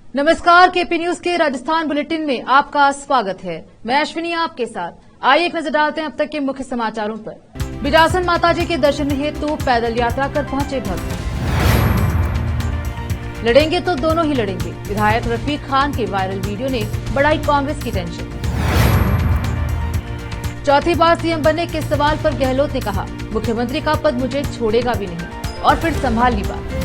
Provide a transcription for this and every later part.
नमस्कार, KP news के Rajasthan bulletin में आपका स्वागत है। मैं अश्विनी आपके साथ। आइए एक नजर डालते हैं अब तक के मुख्य समाचारों पर। बिजासन माताजी के दर्शन हेतु पैदल यात्रा कर पहुंचे भक्त। लड़ेंगे तो दोनों ही लड़ेंगे, विधायक रफीक खान के वायरल वीडियो ने बढ़ाई कांग्रेस की टेंशन। चौथी बार सीएम बनने के सवाल पर गहलोत ने कहा, मुख्यमंत्री का पद मुझे छोड़ेगा भी नहीं और फिर संभाल ली बात।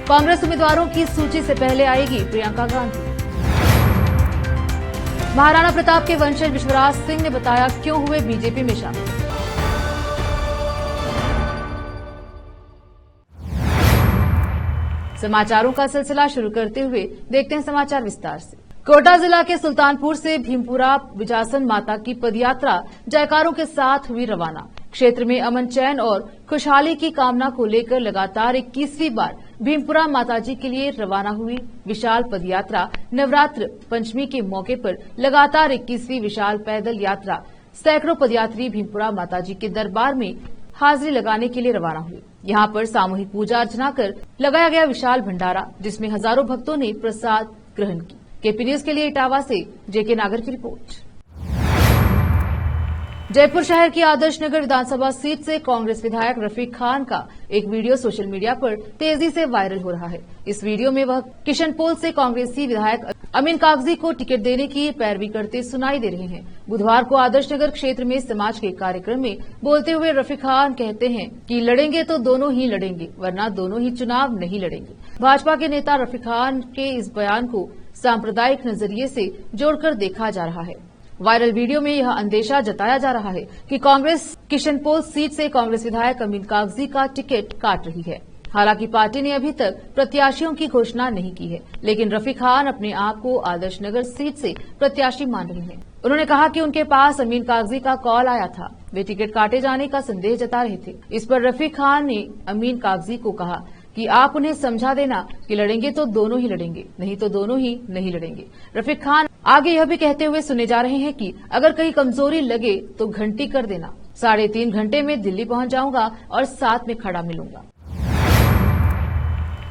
कांग्रेस उम्मीदवारों की सूची से पहले आएगी प्रियंका गांधी। महाराणा प्रताप के वंशज विश्वराज सिंह ने बताया क्यों हुए बीजेपी में शामिल। समाचारों का सिलसिला शुरू करते हुए देखते हैं समाचार विस्तार से। कोटा जिला के सुल्तानपुर से भीमपुरा बिजासन माता की पदयात्रा जयकारों के साथ हुई रवाना। क्षेत्र में अमन चैन और खुशहाली की कामना को लेकर लगातार 21वीं बार भीमपुरा माताजी के लिए रवाना हुई विशाल पदयात्रा नवरात्र पंचमी के मौके पर लगातार 21वीं विशाल पैदल यात्रा सैकड़ों पदयात्री भीमपुरा माताजी के दरबार में हाजिरी लगाने के लिए रवाना हुई। यहां पर सामूहिक पूजा अर्चना कर लगाया गया विशाल भंडारा, जिसमें हजारों भक्तों ने प्रसाद ग्रहण की। केपी न्यूज के लिए इटावा से जेके नागर की रिपोर्ट। जयपुर शहर की आदर्श नगर विधानसभा सीट से कांग्रेस विधायक रफीक खान का एक वीडियो सोशल मीडिया पर तेजी से वायरल हो रहा है। इस वीडियो में वह किशनपोल से कांग्रेसी विधायक अमीन कागजी को टिकट देने की पैरवी करते सुनाई दे रहे हैं। बुधवार को आदर्श नगर क्षेत्र में समाज के कार्यक्रम में बोलते हुए रफीक खान कहते हैं कि लड़ेंगे तो दोनों ही लड़ेंगे, वरना दोनों ही चुनाव नहीं लड़ेंगे। भाजपा के नेता रफीक खान के इस बयान को सांप्रदायिक नजरिए से जोड़कर देखा जा रहा है। वायरल वीडियो में यह अंदेशा जताया जा रहा है कि कांग्रेस किशनपोल सीट से कांग्रेस विधायक अमीन कागजी का टिकट काट रही है। हालांकि पार्टी ने अभी तक प्रत्याशियों की घोषणा नहीं की है, लेकिन रफीक खान अपने आप को आदर्श नगर सीट से प्रत्याशी मान रहे हैं। उन्होंने कहा कि उनके पास अमीन कागजी का कॉल आया था, वे टिकट काटे जाने का संदेह जता रहे थे। इस पर रफीक खान ने अमीन कागजी को कहा कि आप उन्हें समझा देना कि लड़ेंगे तो दोनों ही लड़ेंगे, नहीं तो दोनों ही नहीं लड़ेंगे। रफीक खान आगे यह भी कहते हुए सुने जा रहे हैं कि अगर कहीं कमजोरी लगे तो घंटी कर देना, 3.5 घंटे में दिल्ली पहुंच जाऊंगा और साथ में खड़ा मिलूंगा।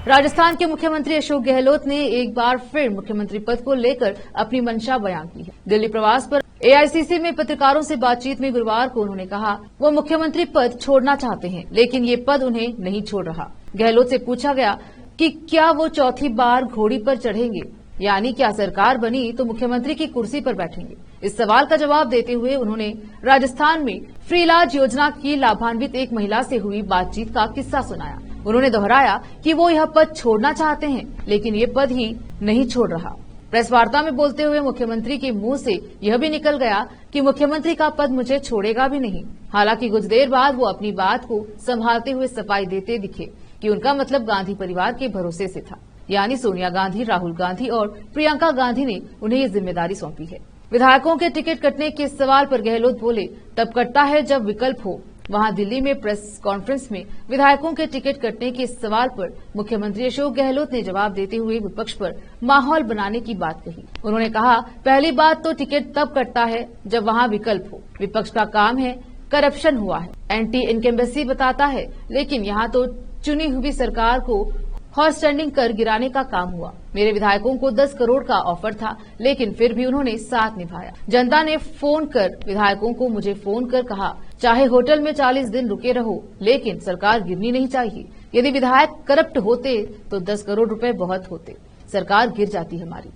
राजस्थान के मुख्यमंत्री अशोक गहलोत ने एक बार फिर मुख्यमंत्री पद को लेकर अपनी मंशा बयान की है। दिल्ली प्रवास पर एआईसीसी में पत्रकारों से बातचीत में गुरुवार को उन्होंने कहा वो मुख्यमंत्री पद छोड़ना चाहते हैं, लेकिन ये पद उन्हें नहीं छोड़ रहा। गहलोत से पूछा गया कि क्या वो चौथी बार घोड़ी पर चढ़ेंगे, यानी क्या सरकार बनी तो मुख्यमंत्री की कुर्सी पर बैठेंगे। इस सवाल का जवाब देते हुए उन्होंने राजस्थान में फ्री इलाज योजना की लाभान्वित एक महिला से हुई बातचीत का किस्सा सुनाया। उन्होंने दोहराया कि वो यह पद छोड़ना चाहते हैं, लेकिन ये पद ही नहीं छोड़ रहा। प्रेस वार्ता में बोलते हुए मुख्यमंत्री के मुंह से यह भी निकल गया कि मुख्यमंत्री का पद मुझे छोड़ेगा भी नहीं। हालांकि कुछ देर बाद वो अपनी बात को संभालते हुए सफाई देते दिखे कि उनका मतलब गांधी परिवार के भरोसे से था, यानी सोनिया गांधी, राहुल गांधी और प्रियंका गांधी ने उन्हें ये जिम्मेदारी सौंपी है। विधायकों के टिकट कटने के सवाल पर गहलोत बोले, तब कटता है जब विकल्प हो। वहां दिल्ली में प्रेस कॉन्फ्रेंस में विधायकों के टिकट कटने के सवाल पर मुख्यमंत्री अशोक गहलोत ने जवाब देते हुए विपक्ष पर माहौल बनाने की बात कही। उन्होंने कहा, पहली बात तो टिकट तब कटता है जब वहां विकल्प हो। विपक्ष का काम है करप्शन हुआ है, एंटी इनकम्बेंसी बताता है, लेकिन यहाँ तो चुनी हुई सरकार को हॉर्स स्टैंडिंग कर गिराने का काम हुआ। मेरे विधायकों को 10 करोड़ का ऑफर था, लेकिन फिर भी उन्होंने साथ निभाया। जनता ने फोन कर विधायकों को मुझे फोन कर कहा, चाहे होटल में 40 दिन रुके रहो, लेकिन सरकार गिरनी नहीं चाहिए। यदि विधायक करप्ट होते तो 10 करोड़ रुपए बहुत होते, सरकार गिर जाती हमारी।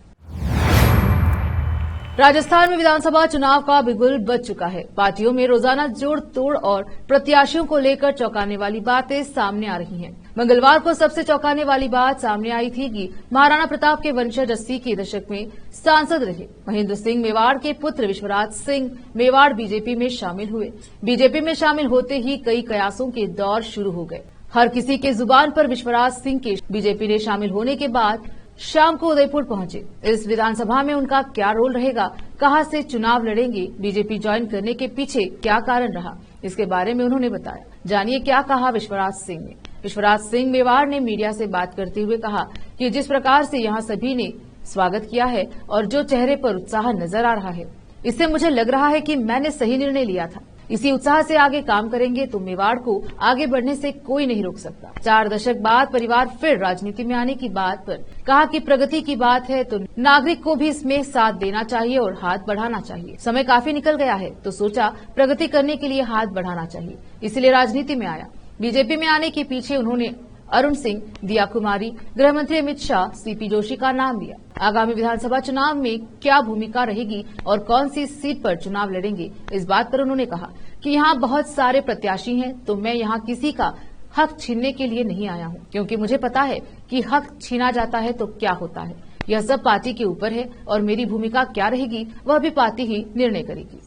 राजस्थान में विधानसभा चुनाव का बिगुल बज चुका है। पार्टियों में रोजाना जोड़ तोड़ और प्रत्याशियों को लेकर चौंकाने वाली बातें सामने आ रही हैं। मंगलवार को सबसे चौंकाने वाली बात सामने आई थी कि महाराणा प्रताप के वंशज 80 के दशक में सांसद रहे महेंद्र सिंह मेवाड़ के पुत्र विश्वराज सिंह मेवाड़ बीजेपी में शामिल हुए। बीजेपी में शामिल होते ही कई कयासों के दौर शुरू हो गए। हर किसी के जुबान पर विश्वराज सिंह के बीजेपी में शामिल होने के बाद शाम को उदयपुर पहुंचे। इस विधानसभा में उनका क्या रोल रहेगा, कहां से चुनाव लड़ेंगे, बीजेपी ज्वाइन करने के पीछे क्या कारण रहा, इसके बारे में उन्होंने बताया। जानिए क्या कहा विश्वराज सिंह ने। विश्वराज सिंह मेवाड़ ने मीडिया से बात करते हुए कहा कि जिस प्रकार से यहां सभी ने स्वागत किया है और जो चेहरे पर उत्साह नजर आ रहा है, इससे मुझे लग रहा है कि मैंने सही निर्णय लिया था। इसी उत्साह से आगे काम करेंगे तो मेवाड़ को आगे बढ़ने से कोई नहीं रोक सकता। 4 दशक बाद परिवार फिर राजनीति में आने की बात पर कहा कि प्रगति की बात है तो नागरिक को भी इसमें साथ देना चाहिए और हाथ बढ़ाना चाहिए। समय काफी निकल गया है तो सोचा प्रगति करने के लिए हाथ बढ़ाना चाहिए, इसलिए राजनीति में आया। बीजेपी में आने के पीछे उन्होंने अरुण सिंह, दिया कुमारी, गृह मंत्री अमित शाह, सीपी जोशी का नाम लिया। आगामी विधानसभा चुनाव में क्या भूमिका रहेगी और कौन सी सीट पर चुनाव लड़ेंगे, इस बात पर उन्होंने कहा कि यहाँ बहुत सारे प्रत्याशी हैं तो मैं यहाँ किसी का हक छीनने के लिए नहीं आया हूँ, क्योंकि मुझे पता है कि हक छीना जाता है तो क्या होता है। यह सब पार्टी के ऊपर है और मेरी भूमिका क्या रहेगी वह भी पार्टी ही निर्णय करेगी।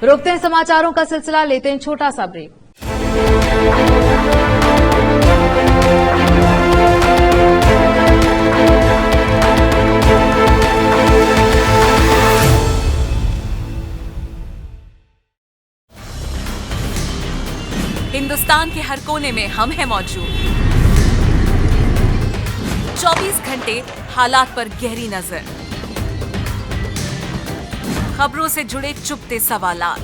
रोकते हैं समाचारों का सिलसिला, लेते हैं छोटा सा ब्रेक। हिंदुस्तान के हर कोने में हम हैं मौजूद। 24 घंटे हालात पर गहरी नजर, खबरों से जुड़े चुपते सवालात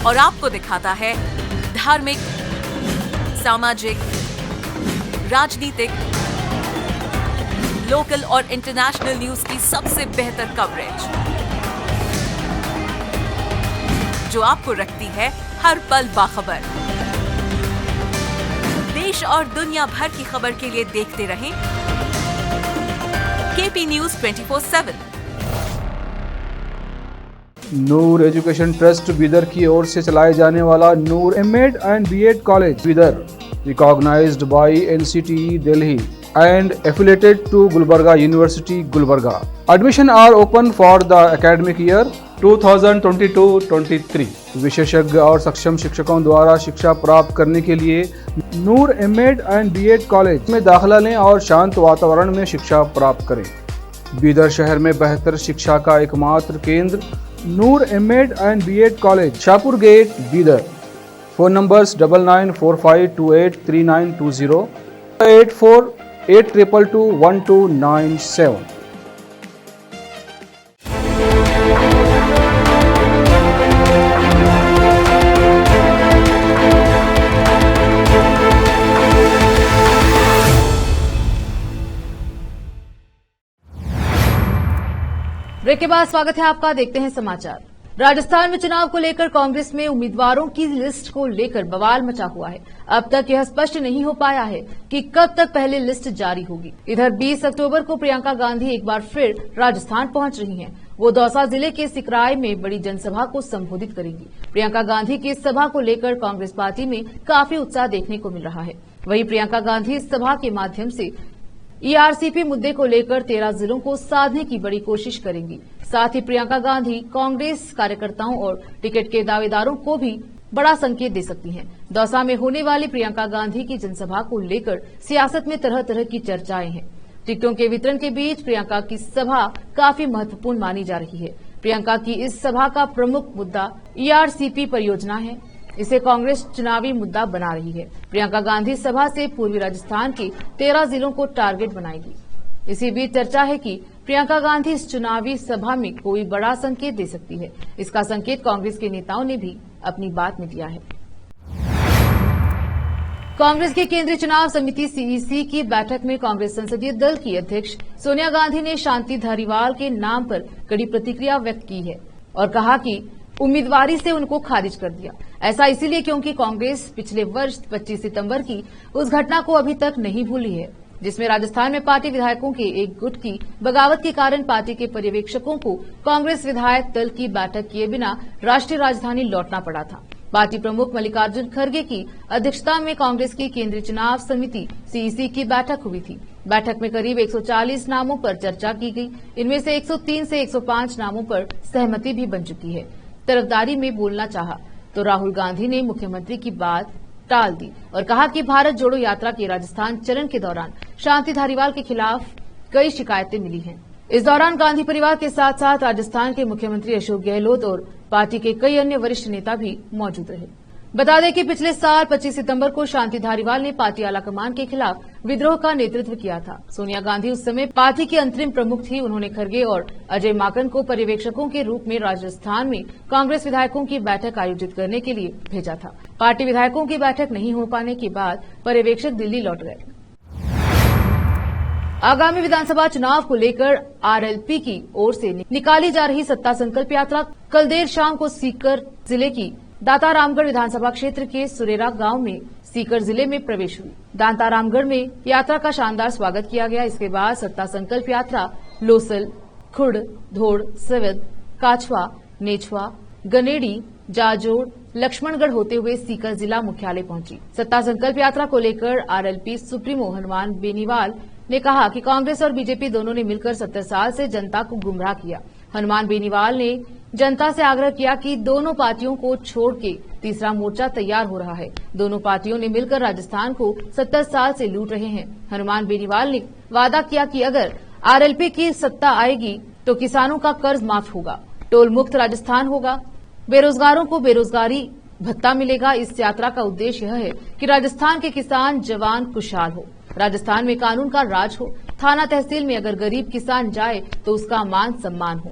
और आपको दिखाता है धार्मिक, सामाजिक, राजनीतिक, लोकल और इंटरनेशनल न्यूज की सबसे बेहतर कवरेज, जो आपको रखती है हर पल बाखबर। देश और दुनिया भर की खबर के लिए देखते रहें KP news 24/7। Noor education trust Bidar की ओर से चलाए जाने वाला Noor MEd and BEd college Bidar, recognised by NCTE Delhi and affiliated to Gulbarga University, Gulbarga. Admission are open for the academic year 2022-23. विशेषज्ञ और सक्षम शिक्षकों द्वारा शिक्षा प्राप्त करने के लिए नूर एमएड एंड बीएड कॉलेज में दाखिला लें और शांत वातावरण में शिक्षा प्राप्त करें। बीदर शहर में बेहतर शिक्षा का एकमात्र केंद्र Noor MEd and BEd college, Shahpur gate, Bidar. Phone numbers 9945283920, 8482221297। Break के बाद स्वागत है आपका, देखते हैं समाचार। राजस्थान में चुनाव को लेकर कांग्रेस में उम्मीदवारों की लिस्ट को लेकर बवाल मचा हुआ है। अब तक यह स्पष्ट नहीं हो पाया है कि कब तक पहले लिस्ट जारी होगी। इधर 20 अक्टूबर को प्रियंका गांधी एक बार फिर राजस्थान पहुंच रही हैं। वो दौसा जिले के सिकराय में बड़ी जनसभा को संबोधित करेंगी। प्रियंका गांधी की इस सभा को लेकर कांग्रेस पार्टी में काफी उत्साह देखने को मिल रहा है। वहीं प्रियंका गांधी इस सभा के माध्यम से ईआरसीपी मुद्दे को लेकर 13 जिलों को साधने की बड़ी कोशिश करेंगी। साथ ही प्रियंका गांधी कांग्रेस कार्यकर्ताओं और टिकट के दावेदारों को भी बड़ा संकेत दे सकती हैं। दौसा में होने वाली प्रियंका गांधी की जनसभा को लेकर सियासत में तरह तरह की चर्चाएं हैं। टिकटों के वितरण के बीच प्रियंका की सभा काफी महत्वपूर्ण मानी जा रही है। प्रियंका की इस सभा का प्रमुख मुद्दा ईआरसीपी परियोजना है। इसे कांग्रेस चुनावी मुद्दा बना रही है। प्रियंका गांधी सभा से पूर्वी राजस्थान के 13 जिलों को टारगेट बनाएगी। इसी बीच चर्चा है कि प्रियंका गांधी इस चुनावी सभा में कोई बड़ा संकेत दे सकती है। इसका संकेत कांग्रेस के नेताओं ने भी अपनी बात में दिया है। कांग्रेस की केंद्रीय चुनाव समिति सीईसी की बैठक में कांग्रेस संसदीय दल की अध्यक्ष सोनिया गांधी ने शांति धारीवाल के नाम पर कड़ी प्रतिक्रिया व्यक्त की है और कहा कि उम्मीदवारी से उनको खारिज कर दिया। ऐसा इसीलिए क्योंकि कांग्रेस पिछले वर्ष 25 सितंबर की उस घटना को अभी तक नहीं भूली है, जिसमें राजस्थान में पार्टी विधायकों के एक गुट की बगावत के कारण पार्टी के पर्यवेक्षकों को कांग्रेस विधायक दल की बैठक किए बिना राष्ट्रीय राजधानी लौटना पड़ा था। पार्टी प्रमुख मल्लिकार्जुन खड़गे की अध्यक्षता में कांग्रेस की केंद्रीय चुनाव समिति सीईसी की बैठक हुई थी। बैठक में करीब 140 नामों पर चर्चा की गई। इनमें से 103 से 105 नामों पर सहमति भी बन चुकी है। तरफदारी में बोलना चाहा तो राहुल गांधी ने मुख्यमंत्री की बात टाल दी और कहा कि भारत जोड़ो यात्रा के राजस्थान चरण के दौरान शांति धारीवाल के खिलाफ कई शिकायतें मिली हैं। इस दौरान गांधी परिवार के साथ साथ राजस्थान के मुख्यमंत्री अशोक गहलोत और पार्टी के कई अन्य वरिष्ठ नेता भी मौजूद रहे। बता दें कि पिछले साल 25 सितंबर को शांति धारीवाल ने पार्टी आलाकमान के खिलाफ विद्रोह का नेतृत्व किया था। सोनिया गांधी उस समय पार्टी की अंतरिम प्रमुख थी। उन्होंने खड़गे और अजय माकन को पर्यवेक्षकों के रूप में राजस्थान में कांग्रेस विधायकों की बैठक आयोजित करने के लिए भेजा था। पार्टी विधायकों की बैठक नहीं हो पाने के बाद पर्यवेक्षक दिल्ली लौट गए। आगामी विधानसभा चुनाव को लेकर आरएलपी की ओर से निकाली जा रही सत्ता संकल्प यात्रा कल देर शाम को सीकर जिले की दांतारामगढ़ विधानसभा क्षेत्र के सुरेरा गांव में सीकर जिले में प्रवेश हुई। दांतारामगढ़ में यात्रा का शानदार स्वागत किया गया। इसके बाद सत्ता संकल्प यात्रा लोसल, खुड़, धोड़, सवेद, काछवा, नेछवा, गनेड़ी, जाजोड़, लक्ष्मणगढ़ होते हुए सीकर जिला मुख्यालय पहुंची। सत्ता संकल्प यात्रा को लेकर आरएलपी सुप्रीमो हनुमान बेनीवाल ने कहा कि कांग्रेस और बीजेपी दोनों ने मिलकर 70 साल से जनता को गुमराह किया। हनुमान बेनीवाल ने जनता से आग्रह किया कि दोनों पार्टियों को छोड़ के तीसरा मोर्चा तैयार हो रहा है। दोनों पार्टियों ने मिलकर राजस्थान को 70 साल से लूट रहे हैं। हनुमान बेनीवाल ने वादा किया कि अगर आरएलपी की सत्ता आएगी तो किसानों का कर्ज माफ होगा, टोल मुक्त राजस्थान होगा, बेरोजगारों को बेरोजगारी भत्ता मिलेगा। इस यात्रा का उद्देश्य यह है कि राजस्थान के किसान जवान खुशहाल हो, राजस्थान में कानून का राज हो, थाना तहसील में अगर गरीब किसान जाए तो उसका मान सम्मान हो।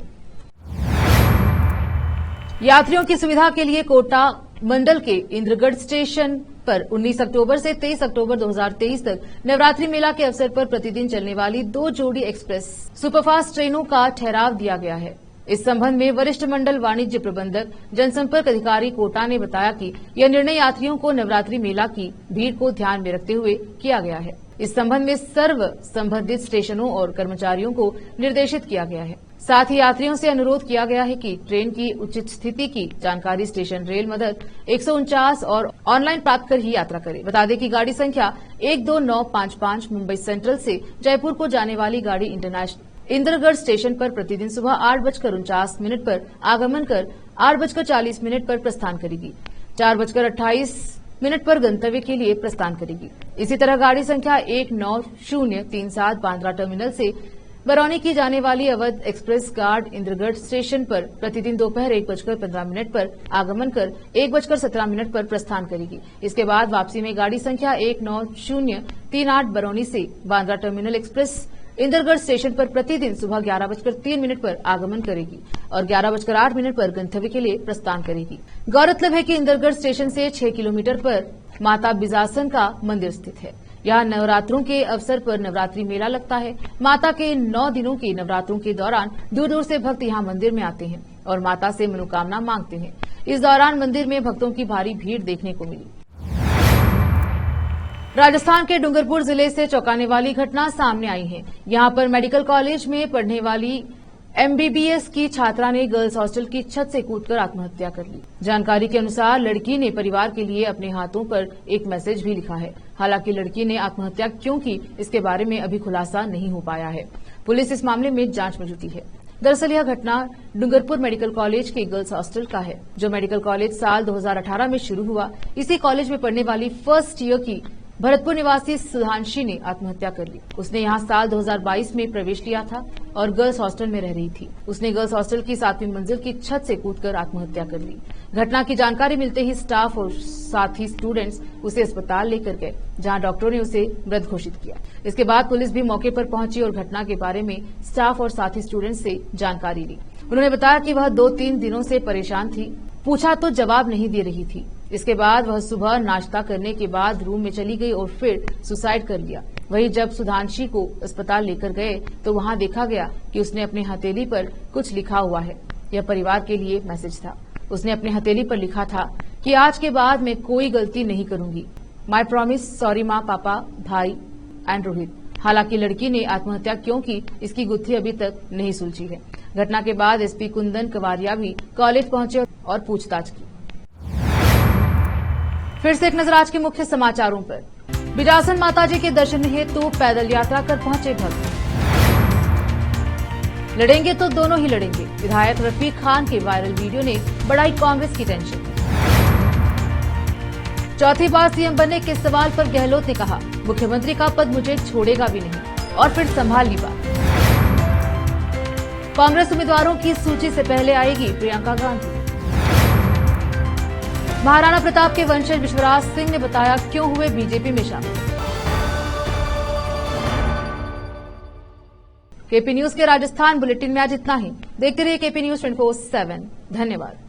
यात्रियों की सुविधा के लिए कोटा मंडल के इंद्रगढ़ स्टेशन पर 19 अक्टूबर से 23 अक्टूबर 2023 तक नवरात्रि मेला के अवसर पर प्रतिदिन चलने वाली 2 जोड़ी एक्सप्रेस सुपरफास्ट ट्रेनों का ठहराव दिया गया है। इस संबंध में वरिष्ठ मंडल वाणिज्य प्रबंधक जनसंपर्क अधिकारी कोटा ने बताया कि यह निर्णय यात्रियों को नवरात्रि मेला की भीड़ को ध्यान में रखते हुए किया गया है। इस संबंध में सर्व संबंधित स्टेशनों और कर्मचारियों को निर्देशित किया गया है। साथ ही यात्रियों से अनुरोध किया गया है कि ट्रेन की उचित स्थिति की जानकारी स्टेशन रेल मदद 149 और ऑनलाइन प्राप्त कर ही यात्रा करें। बता दें कि गाड़ी संख्या 12955 मुंबई सेंट्रल से जयपुर को जाने वाली गाड़ी इंटरनेशनल इंद्रगढ़ स्टेशन पर प्रतिदिन सुबह 8:49 पर आगमन कर 8:40 पर प्रस्थान करेगी। 4:28 पर गंतव्य के लिए प्रस्थान करेगी। इसी तरह गाड़ी संख्या 19037 बांद्रा टर्मिनल से बरौनी की जाने वाली Awadh express guard Indragarh station पर प्रतिदिन दोपहर 1:15 पर आगमन कर 1:17 पर प्रस्थान करेगी। इसके बाद वापसी में गाड़ी संख्या 19038 बरौनी से Bandra terminal express Indragarh station पर प्रतिदिन सुबह 11:03 पर आगमन करेगी और 11:08 पर गंतव्य के लिए प्रस्थान करेगी। गौरतलब है कि इंद्रगढ़ स्टेशन से 6 किलोमीटर पर माता बिजासन का मंदिर स्थित है। यहाँ नवरात्रों के अवसर पर नवरात्रि मेला लगता है। माता के 9 दिनों के नवरात्रों के दौरान दूर दूर से भक्त यहाँ मंदिर में आते हैं और माता से मनोकामना मांगते हैं। इस दौरान मंदिर में भक्तों की भारी भीड़ देखने को मिली। राजस्थान के डूंगरपुर जिले से चौंकाने वाली घटना सामने आई है। यहां पर मेडिकल कॉलेज में पढ़ने वाली एमबीबीएस की छात्रा ने गर्ल्स हॉस्टल की छत से कूदकर आत्महत्या कर ली। जानकारी के अनुसार लड़की ने परिवार के लिए अपने हाथों पर एक मैसेज भी लिखा है। हालांकि लड़की ने आत्महत्या क्यों की, इसके बारे में अभी खुलासा नहीं हो पाया है। पुलिस इस मामले में जांच में जुटी है। दरअसल यह घटना डूंगरपुर मेडिकल कॉलेज के गर्ल्स हॉस्टल का है, जो मेडिकल कॉलेज साल 2018 में शुरू हुआ। इसी कॉलेज में पढ़ने वाली फर्स्ट ईयर की भरतपुर निवासी सुधांशी ने आत्महत्या कर ली। उसने यहां साल 2022 में प्रवेश लिया था और गर्ल्स हॉस्टल में रह रही थी। उसने गर्ल्स हॉस्टल की 7वीं मंजिल की छत से कूदकर आत्महत्या कर ली। घटना की जानकारी मिलते ही स्टाफ और साथी स्टूडेंट्स उसे अस्पताल लेकर गए, जहां डॉक्टरों ने उसे मृत घोषित किया। इसके बाद पुलिस भी मौके पर पहुंची और घटना के बारे में स्टाफ और साथी स्टूडेंट्स से जानकारी ली। उन्होंने बताया कि वह 2-3 दिनों से परेशान थी, पूछा तो जवाब नहीं दे रही थी। इसके बाद वह सुबह नाश्ता करने के बाद रूम में चली गई और फिर सुसाइड कर लिया। वहीं जब सुधांशी को अस्पताल लेकर गए तो वहां देखा गया कि उसने अपनी हथेली पर कुछ लिखा हुआ है। यह परिवार के लिए मैसेज था। उसने अपनी हथेली पर लिखा था कि आज के बाद मैं कोई गलती नहीं करूंगी। माई प्रॉमिस, सॉरी माँ, पापा, भाई एंड रोहित। हालांकि लड़की ने आत्महत्या क्यों की, इसकी गुत्थी अभी तक नहीं सुलझी है। घटना के बाद एसपी कुंदन कवारिया भी कॉलेज पहुंचे और पूछताछ की। फिर से एक नजर आज के मुख्य समाचारों पर। बिजासन माताजी के दर्शन हेतु पैदल यात्रा कर पहुंचे भक्त। लड़ेंगे तो दोनों ही लड़ेंगे, विधायक रफीक खान के वायरल वीडियो ने बढ़ाई कांग्रेस की टेंशन। चौथी बार सीएम बनने के सवाल पर गहलोत ने कहा, मुख्यमंत्री का पद मुझे छोड़ेगा भी नहीं, और फिर संभाल ली बात। कांग्रेस उम्मीदवारों की सूची से पहले आएगी प्रियंका गांधी। महाराणा प्रताप के वंशज विश्वराज सिंह ने बताया क्यों हुए बीजेपी में शामिल। केपी न्यूज के राजस्थान बुलेटिन में आज इतना ही। देखते रहिए केपी न्यूज 24/7। धन्यवाद।